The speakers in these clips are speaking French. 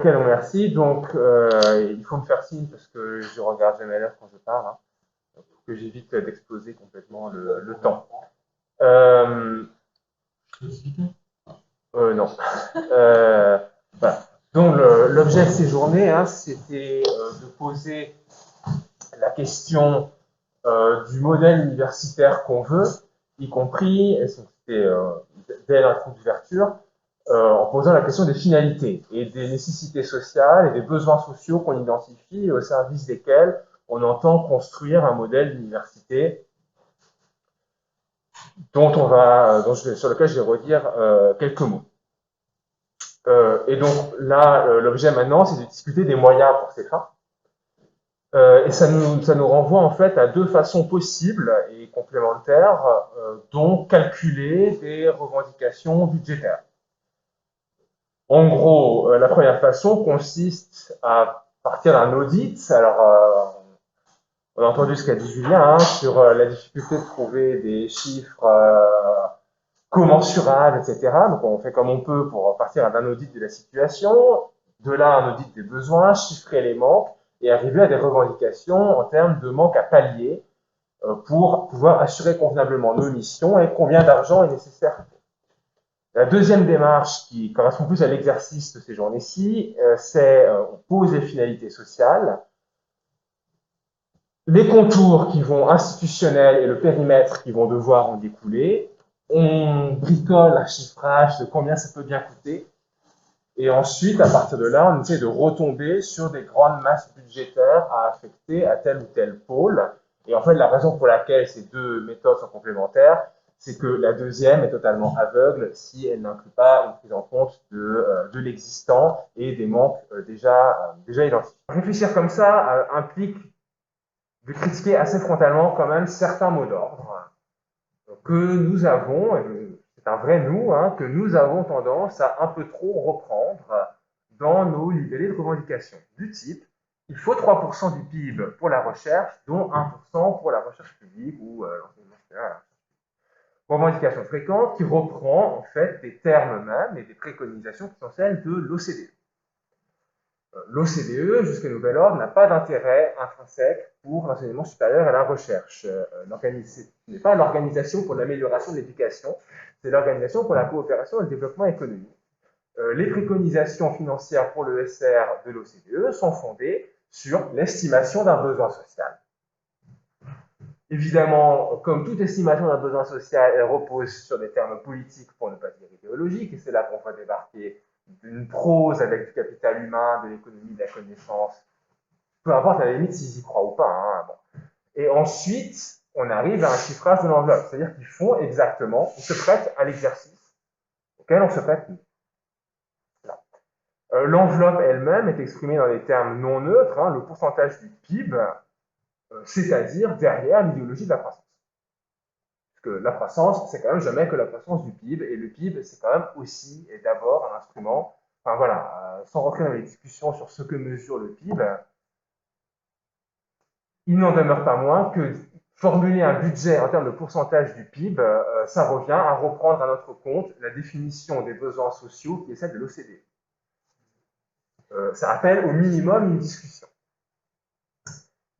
Ok, donc merci. Donc, il faut me faire signe parce que je regarde jamais l'heure quand je parle, hein, pour que j'évite d'exploser complètement le temps. Euh, non. Euh, voilà. Donc, l'objet de ces journées, hein, c'était de poser la question du modèle universitaire qu'on veut, y compris, et c'était dès la d'ouverture, en posant la question des finalités et des nécessités sociales et des besoins sociaux qu'on identifie et au service desquels on entend construire un modèle d'université sur lequel je vais redire quelques mots. Et donc là, l'objet maintenant, c'est de discuter des moyens pour ces fins. Et ça nous renvoie en fait à deux façons possibles et complémentaires dont calculer des revendications budgétaires. En gros, la première façon consiste à partir d'un audit. Alors, on a entendu ce qu'a dit Julien, hein, sur la difficulté de trouver des chiffres commensurables, etc. Donc, on fait comme on peut pour partir d'un audit de la situation, de là un audit des besoins, chiffrer les manques et arriver à des revendications en termes de manque à pallier pour pouvoir assurer convenablement nos missions et combien d'argent est nécessaire. La deuxième démarche qui correspond plus à l'exercice de ces journées-ci, c'est on pose les finalités sociales, les contours qui vont institutionnels et le périmètre qui vont devoir en découler. On bricole un chiffrage de combien ça peut bien coûter. Et ensuite, à partir de là, on essaie de retomber sur des grandes masses budgétaires à affecter à tel ou tel pôle. Et en fait, la raison pour laquelle ces deux méthodes sont complémentaires, c'est que la deuxième est totalement aveugle si elle n'inclut pas une prise en compte de l'existant et des manques déjà identifiés. Réfléchir comme ça implique de critiquer assez frontalement quand même certains mots d'ordre que nous avons, c'est un vrai nous, hein, que nous avons tendance à un peu trop reprendre dans nos libellés de revendication. Du type, il faut 3% du PIB pour la recherche, dont 1% pour la recherche publique ou l'enseignement supérieur. Revendication fréquente qui reprend en fait des termes mêmes et des préconisations qui sont celles de l'OCDE. L'OCDE, jusqu'à nouvel ordre, n'a pas d'intérêt intrinsèque pour l'enseignement supérieur et la recherche. Ce n'est pas l'organisation pour l'amélioration de l'éducation, c'est l'organisation pour la coopération et le développement économique. Les préconisations financières pour le SR de l'OCDE sont fondées sur l'estimation d'un besoin social. Évidemment, comme toute estimation d'un besoin social, elle repose sur des termes politiques pour ne pas dire idéologiques, et c'est là qu'on va débarquer d'une prose avec du capital humain, de l'économie de la connaissance, peu importe à la limite s'ils y croient ou pas. Hein, bon. Et ensuite, on arrive à un chiffrage de l'enveloppe, c'est-à-dire qu'ils font exactement, ils se prêtent à l'exercice auquel on se prête nous. L'enveloppe elle-même est exprimée dans des termes non neutres, hein, le pourcentage du PIB, c'est-à-dire derrière l'idéologie de la croissance. Parce que la croissance, c'est quand même jamais que la croissance du PIB, et le PIB, c'est quand même aussi et d'abord un instrument, enfin voilà, sans rentrer dans les discussions sur ce que mesure le PIB, il n'en demeure pas moins que formuler un budget en termes de pourcentage du PIB, ça revient à reprendre à notre compte la définition des besoins sociaux qui est celle de l'OCDE. Ça appelle au minimum une discussion.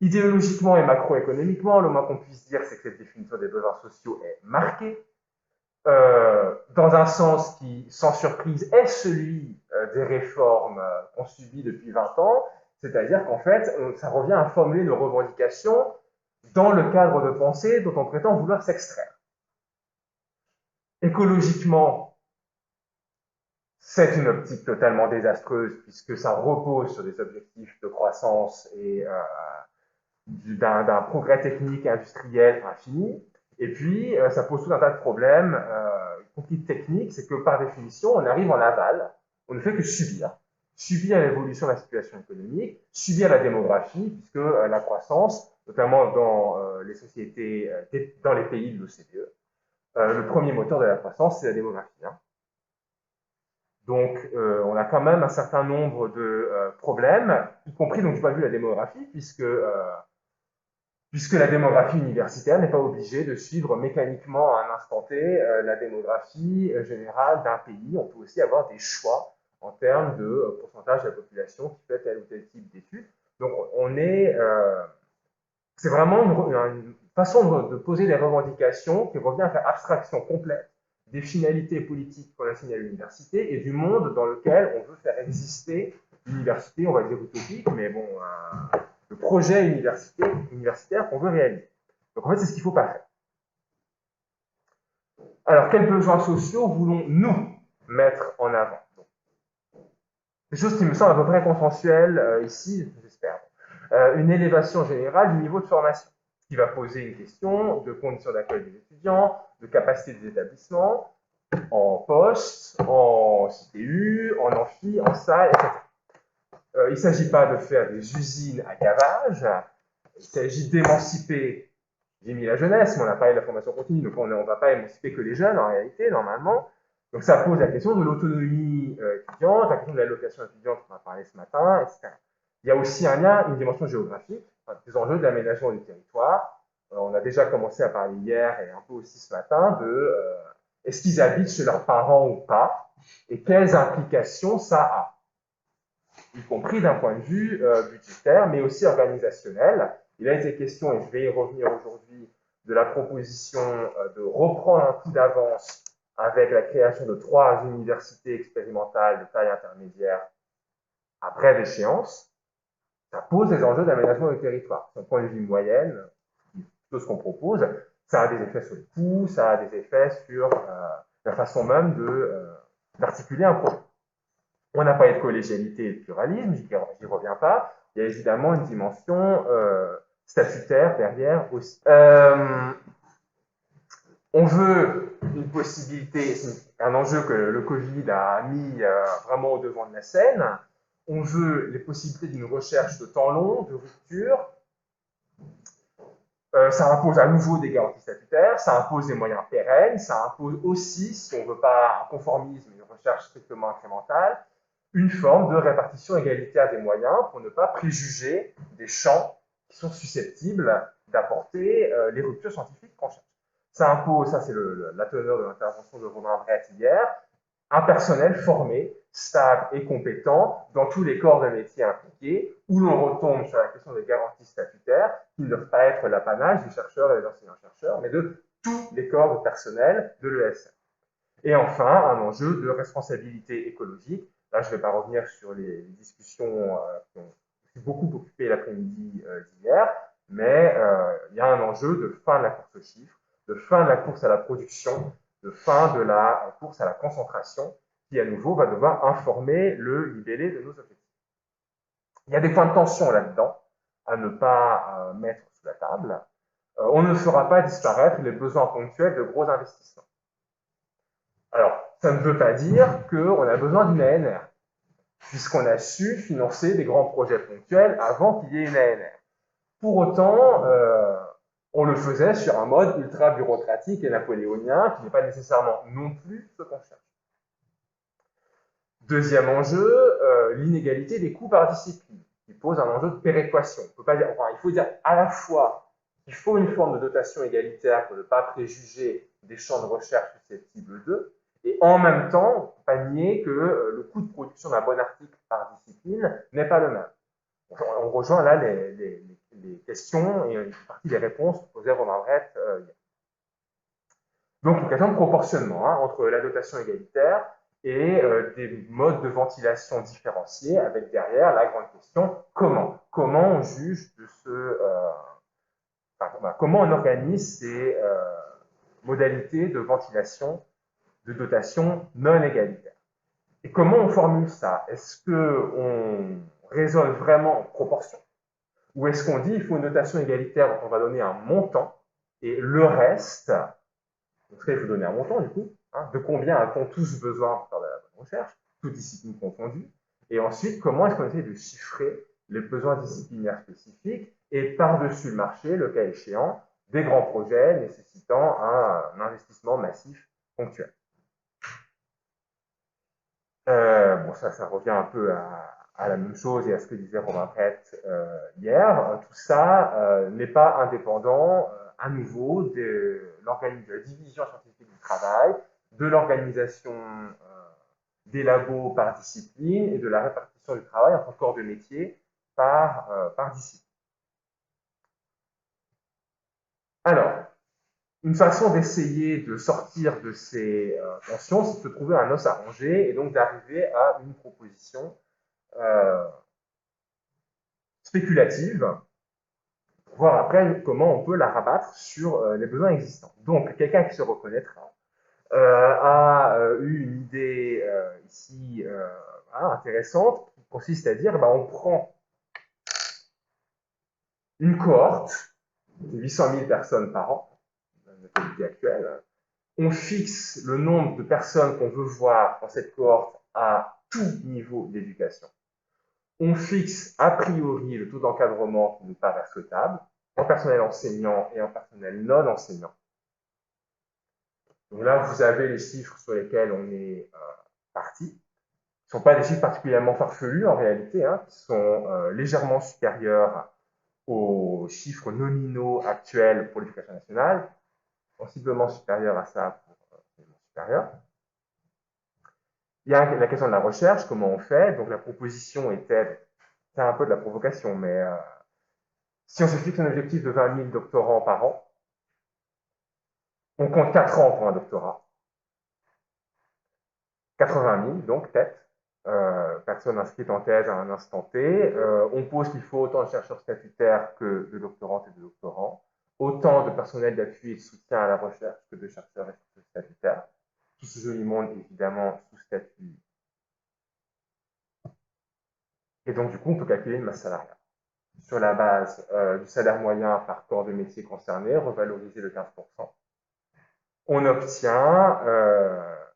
Idéologiquement et macroéconomiquement, le moins qu'on puisse dire, c'est que cette définition des besoins sociaux est marquée, dans un sens qui, sans surprise, est celui des réformes qu'on subit depuis 20 ans, c'est-à-dire qu'en fait, ça revient à formuler nos revendications dans le cadre de pensée dont on prétend vouloir s'extraire. Écologiquement, c'est une optique totalement désastreuse puisque ça repose sur des objectifs de croissance et d'un progrès technique et industriel infini. Et puis, ça pose tout un tas de problèmes, y compris techniques, c'est que par définition, on arrive en aval, on ne fait que subir. Subir l'évolution de la situation économique, subir la démographie, puisque la croissance, notamment dans les sociétés, dans les pays de l'OCDE, le premier moteur de la croissance, c'est la démographie. Hein. Donc, on a quand même un certain nombre de problèmes, y compris donc du point de vue de la démographie, puisque la démographie universitaire n'est pas obligée de suivre mécaniquement à un instant T la démographie générale d'un pays. On peut aussi avoir des choix en termes de pourcentage de la population qui fait tel ou tel type d'études. Donc, c'est vraiment une façon de poser des revendications qui revient à faire abstraction complète des finalités politiques qu'on assigne à l'université et du monde dans lequel on veut faire exister l'université, on va dire utopique, mais bon, le projet universitaire qu'on veut réaliser. Donc en fait, c'est ce qu'il ne faut pas faire. Alors, quels besoins sociaux voulons-nous mettre en avant? Des choses qui me semblent à peu près consensuelles ici, j'espère. Une élévation générale du niveau de formation, qui va poser une question de conditions d'accueil des étudiants, de capacité des établissements, en poste, en CTU, en amphi, en salle, etc. Il ne s'agit pas de faire des usines à gavage, il s'agit d'émanciper, j'ai mis la jeunesse, mais on n'a pas de la formation continue, donc on ne va pas émanciper que les jeunes en réalité, normalement. Donc ça pose la question de l'autonomie étudiante, la question de l'allocation étudiante qu'on a parlé ce matin, etc. Il y a aussi un lien, une dimension géographique, des enjeux de l'aménagement du territoire. On a déjà commencé à parler hier et un peu aussi ce matin de est-ce qu'ils habitent chez leurs parents ou pas, et quelles implications ça a, y compris d'un point de vue budgétaire, mais aussi organisationnel. Il a été question, et je vais y revenir aujourd'hui, de la proposition de reprendre un coup d'avance avec la création de 3 universités expérimentales de taille intermédiaire à brève échéance. Ça pose des enjeux d'aménagement du territoire. D'un point de vue moyenne, tout ce qu'on propose, ça a des effets sur les coûts, ça a des effets sur la façon même d'articuler un projet. On n'a pas de collégialité et de pluralisme, j'y reviens pas. Il y a évidemment une dimension statutaire derrière aussi. On veut une possibilité, c'est un enjeu que le Covid a mis vraiment au devant de la scène. On veut les possibilités d'une recherche de temps long, de rupture. Ça impose à nouveau des garanties statutaires, ça impose des moyens pérennes, ça impose aussi, si on ne veut pas un conformisme, une recherche strictement incrémentale, une forme de répartition égalitaire des moyens pour ne pas préjuger des champs qui sont susceptibles d'apporter les ruptures scientifiques qu'on cherche. Ça impose, ça c'est la teneur de l'intervention de Romain Brett hier, un personnel formé, stable et compétent dans tous les corps de métier impliqués, où l'on retombe sur la question des garanties statutaires, qui ne doivent pas être l'apanage des chercheurs et des enseignants-chercheurs, mais de tous les corps de personnel de l'ESM. Et enfin, un enjeu de responsabilité écologique. Là, je ne vais pas revenir sur les discussions qui ont beaucoup occupé l'après-midi d'hier, mais il y a un enjeu de fin de la course aux chiffres, de fin de la course à la production, de fin de la course à la concentration, qui à nouveau va devoir informer le libellé de nos objectifs. Il y a des points de tension là-dedans à ne pas mettre sous la table. On ne fera pas disparaître les besoins ponctuels de gros investissements. Alors, ça ne veut pas dire qu'on a besoin d'une ANR, puisqu'on a su financer des grands projets ponctuels avant qu'il y ait une ANR. Pour autant, on le faisait sur un mode ultra bureaucratique et napoléonien, qui n'est pas nécessairement non plus ce qu'on cherche. Deuxième enjeu, l'inégalité des coûts par discipline, qui pose un enjeu de péréquation. On peut pas dire, enfin, il faut dire à la fois qu'il faut une forme de dotation égalitaire pour ne pas préjuger des champs de recherche susceptibles d'eux, et en même temps, pas nier que le coût de production d'un bon article par discipline n'est pas le même. On rejoint là les questions et une partie des réponses que posait Romain Brett hier. Donc, une question de proportionnement entre la dotation égalitaire et des modes de ventilation différenciés, avec derrière la grande question comment on juge de comment on organise ces modalités de ventilation, de dotation non égalitaire. Et comment on formule ça? Est-ce qu'on raisonne vraiment en proportion? Ou est-ce qu'on dit qu'il faut une notation égalitaire dont on va donner un montant et le reste, donc il faut donner un montant du coup, de combien a-t-on tous besoin pour faire de la bonne recherche, toutes disciplines confondues, et ensuite comment est-ce qu'on essaie de chiffrer les besoins disciplinaires spécifiques et par-dessus le marché, le cas échéant, des grands projets nécessitant un investissement massif ponctuel. Bon, ça revient un peu à la même chose et à ce que disait Romain Brett hier. Tout ça n'est pas indépendant, à nouveau, de la division scientifique du travail, de l'organisation des labos par discipline et de la répartition du travail entre corps de métier par discipline. Alors, une façon d'essayer de sortir de ces tensions, c'est de se trouver un os à ronger et donc d'arriver à une proposition spéculative, pour voir après comment on peut la rabattre sur les besoins existants. Donc, quelqu'un qui se reconnaîtra a eu une idée ici voilà, intéressante qui consiste à dire on prend une cohorte de 800 000 personnes par an, dans notre idée actuelle. On fixe le nombre de personnes qu'on veut voir dans cette cohorte à tout niveau d'éducation. On fixe a priori le taux d'encadrement qui nous paraît souhaitable, en personnel enseignant et en personnel non enseignant. Donc là, vous avez les chiffres sur lesquels on est parti. Ce ne sont pas des chiffres particulièrement farfelus en réalité, qui sont légèrement supérieurs aux chiffres nominaux actuels pour l'éducation nationale, sensiblement supérieurs à ça pour l'enseignement supérieur. Il y a la question de la recherche, comment on fait. Donc la proposition était, c'est un peu de la provocation, mais si on se fixe un objectif de 20 000 doctorants par an, on compte 4 ans pour un doctorat. 80 000, donc tête, personnes inscrites en thèse à un instant T. On pose qu'il faut autant de chercheurs statutaires que de doctorantes et de doctorants, autant de personnel d'appui et de soutien à la recherche que de chercheurs et chercheuses statutaires. Tout ce joli monde, évidemment, sous statut. Et donc, du coup, on peut calculer une masse salariale. Sur la base du salaire moyen par corps de métier concerné, revaloriser le 15%. On obtient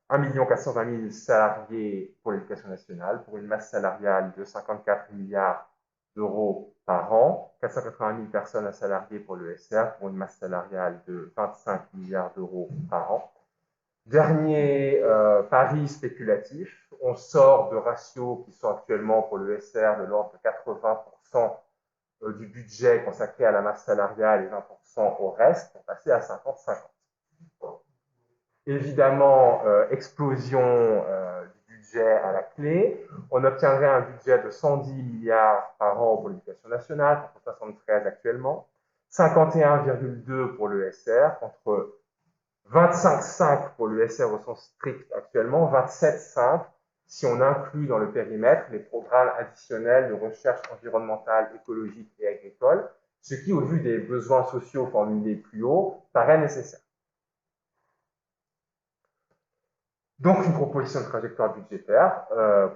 1 420 000 salariés pour l'éducation nationale, pour une masse salariale de 54 milliards d'euros par an, 480 000 personnes à salariés pour l'ESR, pour une masse salariale de 25 milliards d'euros par an. Dernier pari spéculatif, on sort de ratios qui sont actuellement pour l'ESR de l'ordre de 80% du budget consacré à la masse salariale et 20% au reste, pour passer à 50-50. Évidemment, explosion du budget à la clé. On obtiendrait un budget de 110 milliards par an pour l'éducation nationale, contre 73 actuellement, 51,2 pour l'ESR, contre 25,5 pour l'ESR au sens strict actuellement, 27,5 si on inclut dans le périmètre les programmes additionnels de recherche environnementale, écologique et agricole, ce qui, au vu des besoins sociaux formulés plus haut, paraît nécessaire. Donc, une proposition de trajectoire budgétaire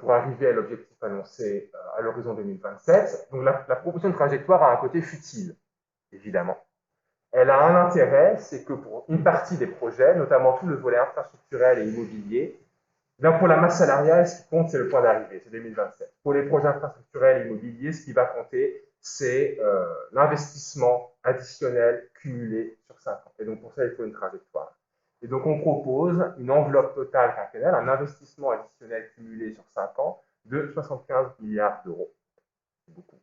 pour arriver à l'objectif annoncé à l'horizon 2027. Donc, la proposition de trajectoire a un côté futile, évidemment. Elle a un intérêt, c'est que pour une partie des projets, notamment tout le volet infrastructurel et immobilier, pour la masse salariale, ce qui compte, c'est le point d'arrivée, c'est 2027. Pour les projets infrastructurels et immobiliers, ce qui va compter, c'est l'investissement additionnel cumulé sur 5 ans. Et donc, pour ça, il faut une trajectoire. Et donc, on propose une enveloppe totale quinquennale, un investissement additionnel cumulé sur 5 ans de 75 milliards d'euros. C'est beaucoup.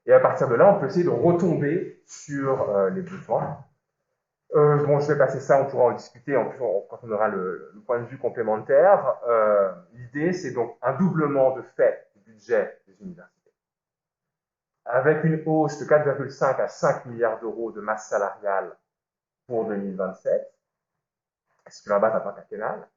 Et à partir de là, on peut essayer de retomber sur les besoins. Bon, je vais passer ça, on pourra en discuter quand on aura le point de vue complémentaire. L'idée, c'est donc un doublement de fait du budget des universités, avec une hausse de 4,5 à 5 milliards d'euros de masse salariale pour 2027, ce qui va battre à part quinquennale.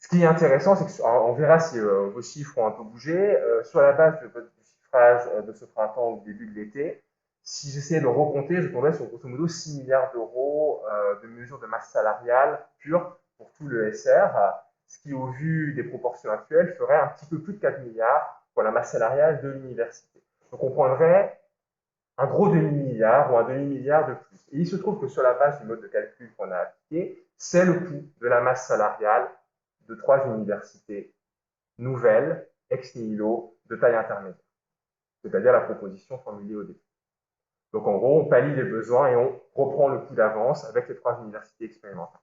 Ce qui est intéressant, c'est qu'on verra si vos chiffres ont un peu bougé. Sur la base du chiffrage de ce printemps ou début de l'été, si j'essayais de recompter, je tomberais sur grosso modo 6 milliards d'euros de mesures de masse salariale pure pour tout le SR, ce qui, au vu des proportions actuelles, ferait un petit peu plus de 4 milliards pour la masse salariale de l'université. Donc on prendrait un gros demi-milliard ou un demi-milliard de plus. Et il se trouve que sur la base du mode de calcul qu'on a appliqué, c'est le coût de la masse salariale de 3 universités nouvelles, ex nihilo, de taille intermédiaire, c'est-à-dire la proposition formulée au début. Donc en gros, on pallie les besoins et on reprend le coût d'avance avec les 3 universités expérimentales.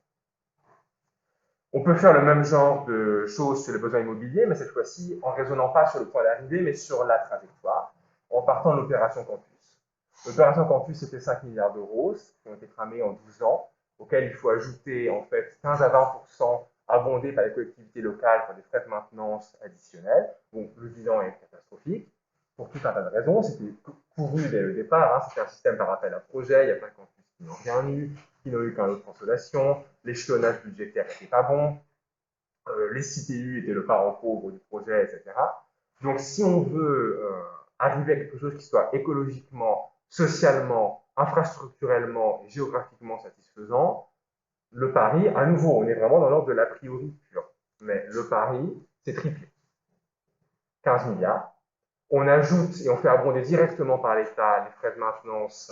On peut faire le même genre de choses sur les besoins immobiliers, mais cette fois-ci en raisonnant pas sur le point d'arrivée, mais sur la trajectoire, en partant de l'opération campus. L'opération campus, c'était 5 milliards d'euros qui ont été cramés en 12 ans. auquel il faut ajouter en fait 15 à 20% abondés par les collectivités locales pour des frais de maintenance additionnels. Donc le bilan est catastrophique pour tout un tas de raisons. C'était couru dès le départ, hein. C'était un système par appel à projet, il y a plein de campus qui n'ont rien eu, qui n'ont eu qu'un lot de consolation, l'échelonnage budgétaire n'était pas bon, les CTU étaient le parent pauvre du projet, etc. Donc si on veut arriver à quelque chose qui soit écologiquement, socialement, infrastructurellement et géographiquement satisfaisant, le pari, à nouveau, on est vraiment dans l'ordre de l'a priori pur, mais le pari, c'est triplé. 15 milliards. On ajoute et on fait abonder directement par l'État les frais de maintenance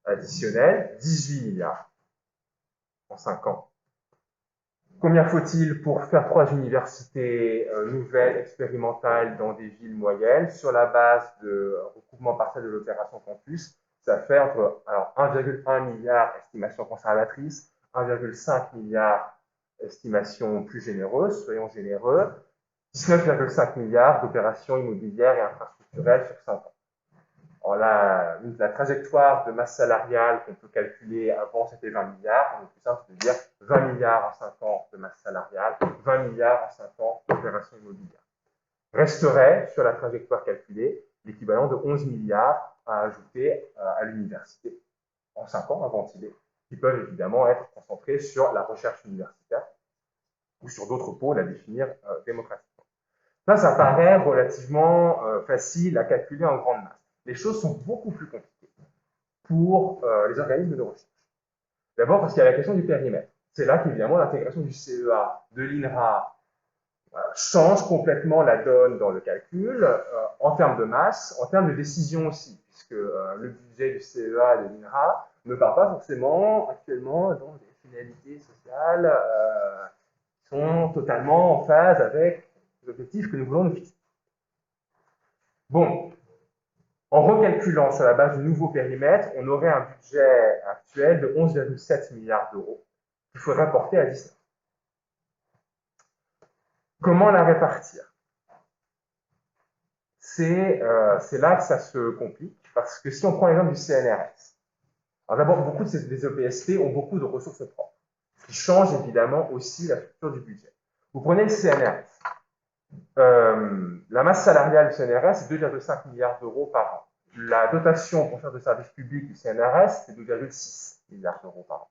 additionnels, 18 milliards en 5 ans. Combien faut-il pour faire 3 universités nouvelles, expérimentales dans des villes moyennes sur la base de recoupement partiel de l'opération campus? Ça fait entre 1,1 milliard estimation conservatrice, 1,5 milliard estimation plus généreuse, soyons généreux, 19,5 milliards d'opérations immobilières et infrastructurelles sur 5 ans. Alors la trajectoire de masse salariale qu'on peut calculer avant, c'était 20 milliards. On est plus simple de dire 20 milliards en 5 ans de masse salariale, 20 milliards en 5 ans d'opérations immobilières. Resterait sur la trajectoire calculée l'équivalent de 11 milliards à ajouter à l'université en 5 ans à ventiler, qui peuvent évidemment être concentrés sur la recherche universitaire ou sur d'autres pôles à définir démocratiquement. Ça paraît relativement facile à calculer en grande masse. Les choses sont beaucoup plus compliquées pour les organismes de recherche. D'abord parce qu'il y a la question du périmètre. C'est là qu'évidemment l'intégration du CEA, de l'INRA, change complètement la donne dans le calcul, en termes de masse, en termes de décision aussi, puisque le budget du CEA et de l'INRA ne part pas forcément actuellement dans des finalités sociales qui sont totalement en phase avec les objectifs que nous voulons nous fixer. Bon, en recalculant sur la base du nouveau périmètre, on aurait un budget actuel de 11,7 milliards d'euros qu'il faudrait porter à 19. Comment la répartir? C'est là que ça se complique, parce que si on prend l'exemple du CNRS, alors d'abord, beaucoup des EPST ont beaucoup de ressources propres, ce qui change évidemment aussi la structure du budget. Vous prenez le CNRS. La masse salariale du CNRS, c'est 2,5 milliards d'euros par an. La dotation pour faire de services publics du CNRS, c'est 2,6 milliards d'euros par an.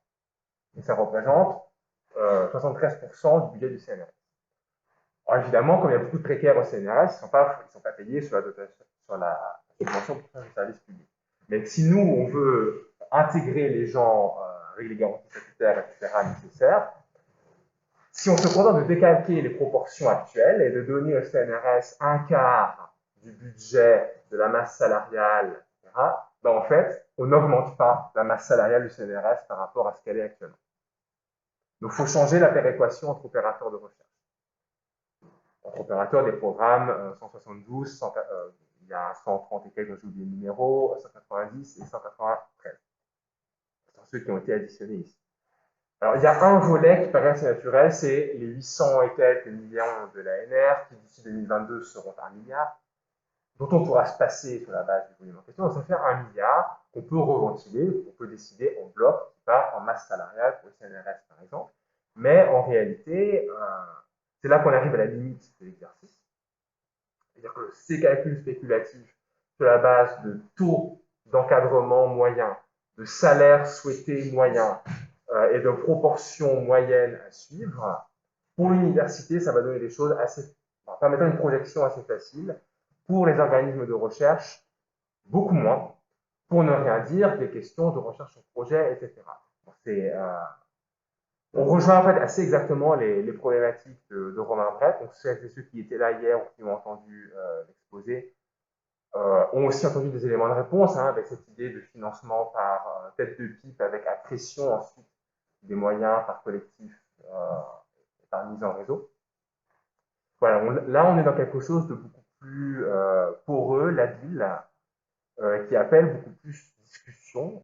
Et ça représente 73% du budget du CNRS. Alors évidemment, comme il y a beaucoup de précaires au CNRS, ils ne sont pas payés sur la dotation, sur la subvention pour faire du service public. Mais si nous, on veut intégrer les gens avec les garanties statutaires, etc., nécessaires, si on se contente de décalquer les proportions actuelles et de donner au CNRS un quart du budget de la masse salariale, etc., ben en fait, on n'augmente pas la masse salariale du CNRS par rapport à ce qu'elle est actuellement. Donc, il faut changer la péréquation entre opérateurs de recherche. Entre opérateurs des programmes 172, il y a 130 et quelques, j'ai oublié le numéro, 190 et 193. Ce sont ceux qui ont été additionnés ici. Alors, il y a un volet qui paraît assez naturel, c'est les 800 et quelques millions de l'ANR, qui d'ici 2022 seront 1 milliard, dont on pourra se passer sur la base du volume en question. Donc, ça fait 1 milliard qu'on peut reventiler, qu'on peut décider en bloc, qui part en masse salariale pour le CNRS, par exemple. Mais en réalité, c'est là qu'on arrive à la limite de l'exercice. C'est-à-dire que ces calculs spéculatifs sur la base de taux d'encadrement moyen, de salaire souhaité moyen, et de proportions moyennes à suivre, pour l'université, ça va donner des choses permettant une projection assez facile. Pour les organismes de recherche, beaucoup moins. Pour ne rien dire des questions de recherche sur projet, etc. On rejoint en fait assez exactement les problématiques de Romain Brett. Donc ceux qui étaient là hier ou qui ont entendu l'exposé ont aussi entendu des éléments de réponse, avec cette idée de financement par tête de pipe avec accrétion ensuite des moyens par collectif et par mise en réseau. Voilà, là on est dans quelque chose de beaucoup plus poreux, labile, qui appelle beaucoup plus de discussion,